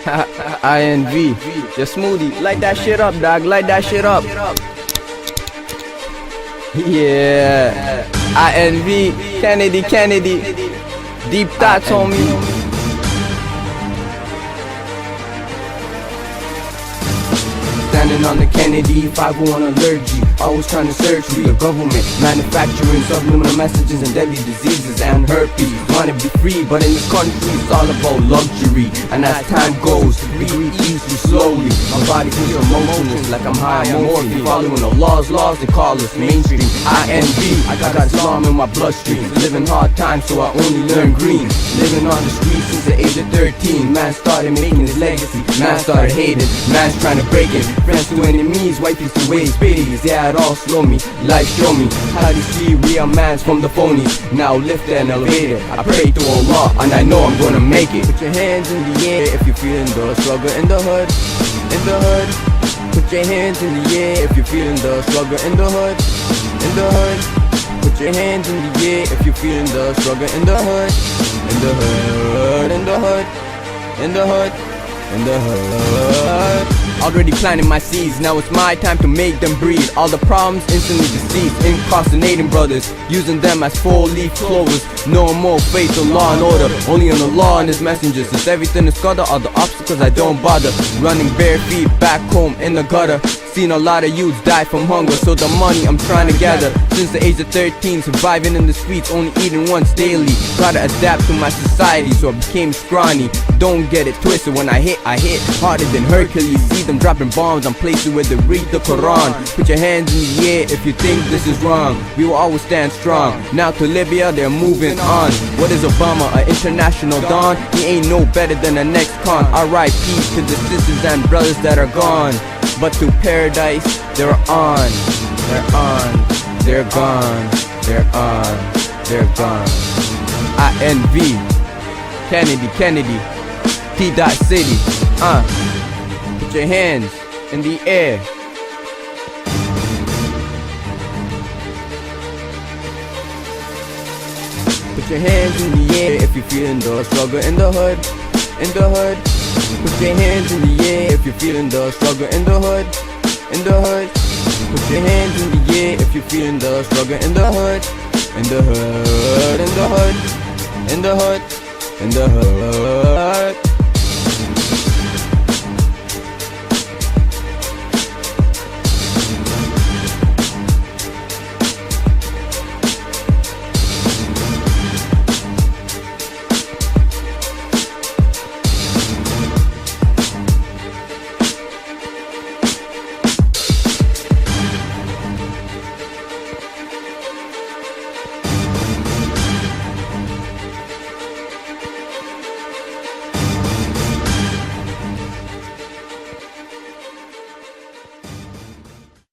INV, your smoothie. Light that shit up, dog. Light that shit up. Yeah. INV, Kennedy. Deep thoughts on me. Standing on the Kennedy, 501 allergy. Always trying to search for the government, manufacturing subliminal messages and deadly diseases and herpes. Wanna be free, but in this country it's all about luxury. And as time goes, we ease you slowly. My body feels emotionless like I'm high on morphine. Following the laws, they call us mainstream. INV, I got Islam in my bloodstream. Living hard times, so I only learn green. Living on the streets since the age of 13. Man started making his legacy, man started hating. Man's trying to break it. Friends to enemies, wifeys to ways, pities. Yeah, it all slow me, life show me how to see real mans from the phonies. Now lift an elevator, I pray to Allah, and I know I'm gonna make it. Put your hands in the air if you're feeling the struggle in the hood, in the hood. Put your hands in the air if you're feeling the struggle in the hood, in the hood. Put your hands in the air if you're feeling the struggle in the hood, in the hood, in the hood, in the hood, in the hood. Already planting my seeds, now it's my time to make them breed. All the problems instantly deceased, impersonating brothers, using them as four-leaf clovers. No more faith or law and order, only on the law and his messengers. Since everything is scattered, all the obstacles I don't bother. Running bare feet back home in the gutter. Seen a lot of youths die from hunger, so the money I'm trying to gather. Since the age of 13, surviving in the streets, only eating once daily. Gotta adapt to my society, so I became scrawny. Don't get it twisted, when I hit harder than Hercules. See them dropping bombs on places where they read the Quran. Put your hands in the air if you think this is wrong. We will always stand strong. Now to Libya, they're moving on. What is Obama, an international don? He ain't no better than the next con. R.I.P. to the sisters and brothers that are gone. But to paradise, they're on. They're on. They're gone. They're on. They're gone. INV, Kennedy, T.City. Put your hands in the air. Put your hands in the air if you're feeling the struggle in the hood, in the hood. Put your hands in the air if you're feeling the struggle in the hood, in the hood. Put your hands in the air if you're feeling the struggle in the hood, in the hood, in the hood, in the hood, in the hood.